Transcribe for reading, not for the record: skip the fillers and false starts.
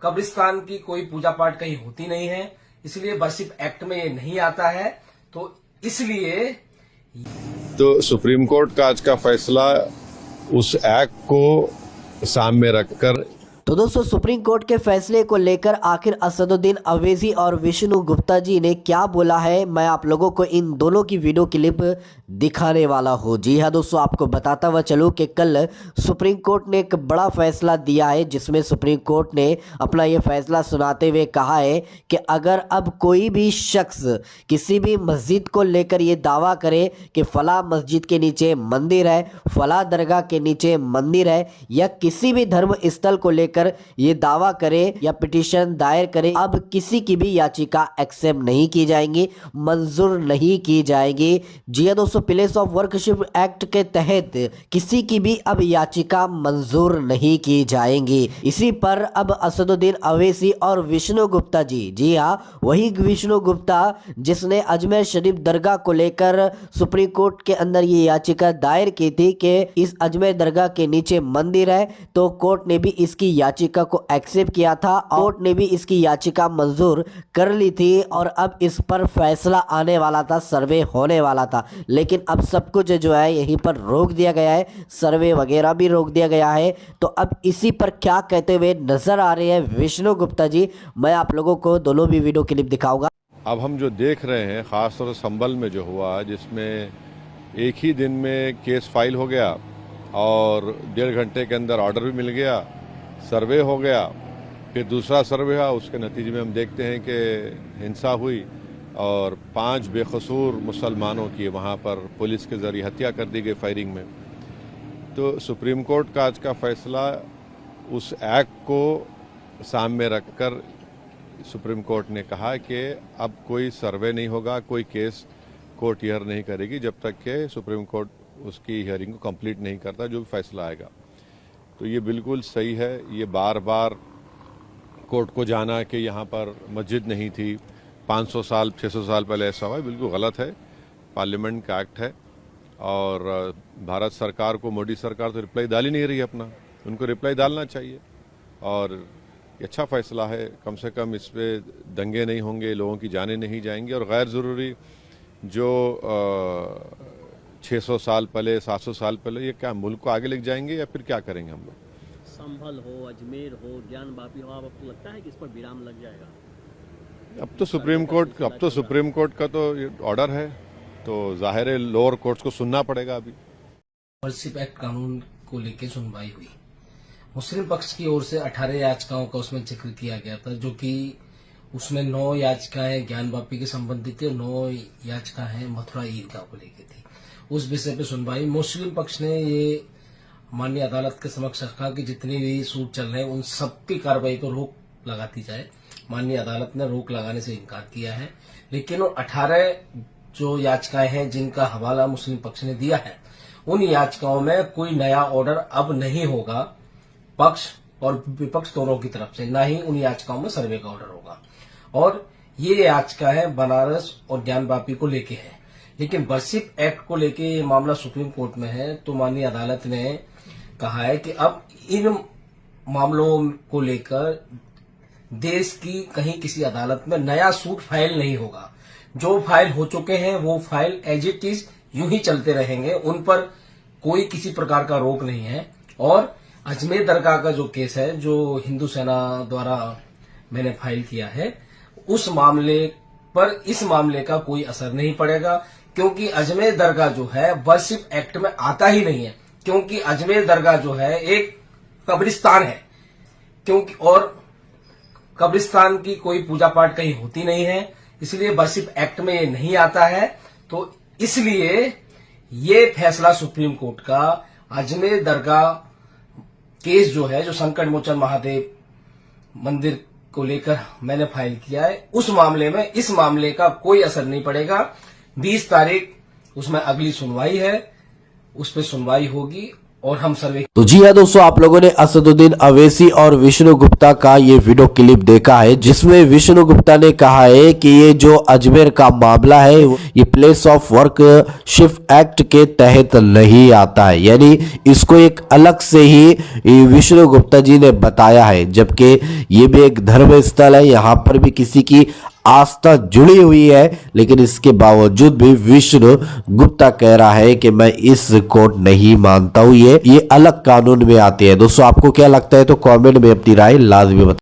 कब्रिस्तान की कोई पूजा पाठ कहीं होती नहीं है, इसलिए वर्शिप एक्ट में ये नहीं आता है। तो इसलिए तो सुप्रीम कोर्ट का आज का फैसला उस एक्ट को सामने रखकर तो दोस्तों, सुप्रीम कोर्ट के फैसले को लेकर आखिर असदुद्दीन अवैसी और विष्णु गुप्ता जी ने क्या बोला है, मैं आप लोगों को इन दोनों की वीडियो क्लिप दिखाने वाला हूं। जी हाँ दोस्तों, आपको बताता हुआ चलूं कि कल सुप्रीम कोर्ट ने एक बड़ा फैसला दिया है, जिसमें सुप्रीम कोर्ट ने अपना ये फैसला सुनाते हुए कहा है कि अगर अब कोई भी शख्स किसी भी मस्जिद को लेकर ये दावा करे कि फला मस्जिद के नीचे मंदिर है, फला दरगाह के नीचे मंदिर है, या किसी भी धर्म स्थल को लेकर ये दावा करे या पिटीशन दायर करे, अब किसी की भी याचिका एक्सेप्ट नहीं की जाएंगी, मंजूर नहीं की जाएगी। जी हां दोस्तों, प्लेस ऑफ वर्शिप एक्ट के तहत किसी की भी अब याचिका मंजूर नहीं की जाएंगी। इसी पर अब असदुद्दीन अवैसी और विष्णु गुप्ता जी हां, वही विष्णु गुप्ता जिसने अजमेर शरीफ दरगाह को लेकर सुप्रीम कोर्ट के अंदर ये याचिका दायर की थी कि इस अजमेर दरगाह के नीचे मंदिर है, तो कोर्ट ने भी इसकी याचिका को एक्सेप्ट किया था। कोर्ट ने भी इसकी याचिका मंजूर कर ली थी और अब इस पर फैसला आने वाला था, सर्वे होने वाला था, लेकिन अब सब कुछ जो है यहीं पर रोक दिया गया है, सर्वे वगैरह भी रोक दिया गया है। तो अब इसी पर क्या कहते हुए नजर आ रहे हैं विष्णु गुप्ता जी, मैं आप लोगों को दोनों भी वीडियो क्लिप दिखाऊंगा। अब हम जो देख रहे हैं, खासतौर से संभल में जो हुआ, जिसमें एक ही दिन में केस फाइल हो गया और 1.5 घंटे के अंदर ऑर्डर भी मिल गया, सर्वे हो गया, फिर दूसरा सर्वे हुआ, उसके नतीजे में हम देखते हैं कि हिंसा हुई और 5 बेकसूर मुसलमानों की वहाँ पर पुलिस के ज़रिए हत्या कर दी गई फायरिंग में। तो सुप्रीम कोर्ट का आज का फैसला उस एक्ट को सामने रखकर सुप्रीम कोर्ट ने कहा कि अब कोई सर्वे नहीं होगा, कोई केस कोर्ट हियर नहीं करेगी जब तक कि सुप्रीम कोर्ट उसकी हियरिंग को कंप्लीट नहीं करता, जो भी फैसला आएगा। तो ये बिल्कुल सही है। ये बार बार कोर्ट को जाना कि यहाँ पर मस्जिद नहीं थी, 500 साल 600 साल पहले ऐसा हुआ, बिल्कुल गलत है। पार्लियामेंट का एक्ट है और भारत सरकार को, मोदी सरकार तो रिप्लाई डाल ही नहीं रही है अपना, उनको रिप्लाई डालना चाहिए। और ये अच्छा फैसला है, कम से कम इस पर दंगे नहीं होंगे, लोगों की जानें नहीं जाएंगी और गैर ज़रूरी जो 600 साल पहले 700 साल पहले, ये क्या मुल्क को आगे लेके जाएंगे या फिर क्या करेंगे हम लोग? संभल हो, अजमेर हो, ज्ञान वापी हो, आपको लगता है कि इस पर विराम लग जाएगा? अब तो सुप्रीम कोर्ट का तो ऑर्डर है, तो जाहिर है लोअर कोर्ट्स को सुनना पड़ेगा। अभी वर्शिप एक्ट कानून को लेकर सुनवाई हुई, मुस्लिम पक्ष की ओर से 18 याचिकाओं का उसमें जिक्र किया गया था, जो कि उसमें 9 याचिकाएं ज्ञान वापी के संबंधित थी और 9 याचिकाएं मथुरा ईदगाह को लेकर थी। उस विषय पे सुनवाई मुस्लिम पक्ष ने ये माननीय अदालत के समक्ष रखा कि जितने भी सूट चल रहे हैं उन सबकी कार्रवाई पर रोक लगाती जाए। माननीय अदालत ने रोक लगाने से इनकार किया है, लेकिन वो 18 जो याचिकाएं हैं जिनका हवाला मुस्लिम पक्ष ने दिया है, उन याचिकाओं में कोई नया ऑर्डर अब नहीं होगा पक्ष और विपक्ष दोनों की तरफ से, ना ही उन याचिकाओं में सर्वे का ऑर्डर होगा। और ये याचिका है बनारस और ज्ञान वापी को लेके है, लेकिन वर्शिप एक्ट को लेके ये मामला सुप्रीम कोर्ट में है। तो माननीय अदालत ने कहा है कि अब इन मामलों को लेकर देश की कहीं किसी अदालत में नया सूट फाइल नहीं होगा। जो फाइल हो चुके हैं वो फाइल एज इट इज यूं ही चलते रहेंगे, उन पर कोई किसी प्रकार का रोक नहीं है। और अजमेर दरगाह का जो केस है, जो हिंदू सेना द्वारा मैंने फाइल किया है, उस मामले पर इस मामले का कोई असर नहीं पड़ेगा, क्योंकि अजमेर दरगाह जो है वर्शिप एक्ट में आता ही नहीं है, क्योंकि अजमेर दरगाह जो है एक कब्रिस्तान है, क्योंकि और कब्रिस्तान की कोई पूजा पाठ कहीं होती नहीं है, इसलिए वर्शिप एक्ट में ये नहीं आता है। तो इसलिए ये फैसला सुप्रीम कोर्ट का अजमेर दरगाह केस जो है, जो संकट मोचन महादेव मंदिर को लेकर मैंने फाइल किया है, उस मामले में इस मामले का कोई असर नहीं पड़ेगा। 20 तारीख उसमें अगली सुनवाई है, उस पर सुनवाई होगी और हम सर्वे तो जी हाँ दोस्तों, आप लोगों ने असदुद्दीन अवैसी और विष्णु गुप्ता का ये वीडियो क्लिप देखा है, जिसमें विष्णु गुप्ता ने कहा है कि ये जो अजमेर का मामला है ये place of work shift act के तहत नहीं आता है, यानी इसको एक अलग से ही विष्णु गुप्ता जी ने बताया है। जबकि ये भी एक धर्म स्थल है, यहाँ पर भी किसी की आस्था जुड़ी हुई है, लेकिन इसके बावजूद भी विष्णु गुप्ता कह रहा है कि मैं इस कोड नहीं मानता हूं, ये अलग कानून में आते हैं। दोस्तों आपको क्या लगता है, तो कमेंट में अपनी राय लाजमी बताएं।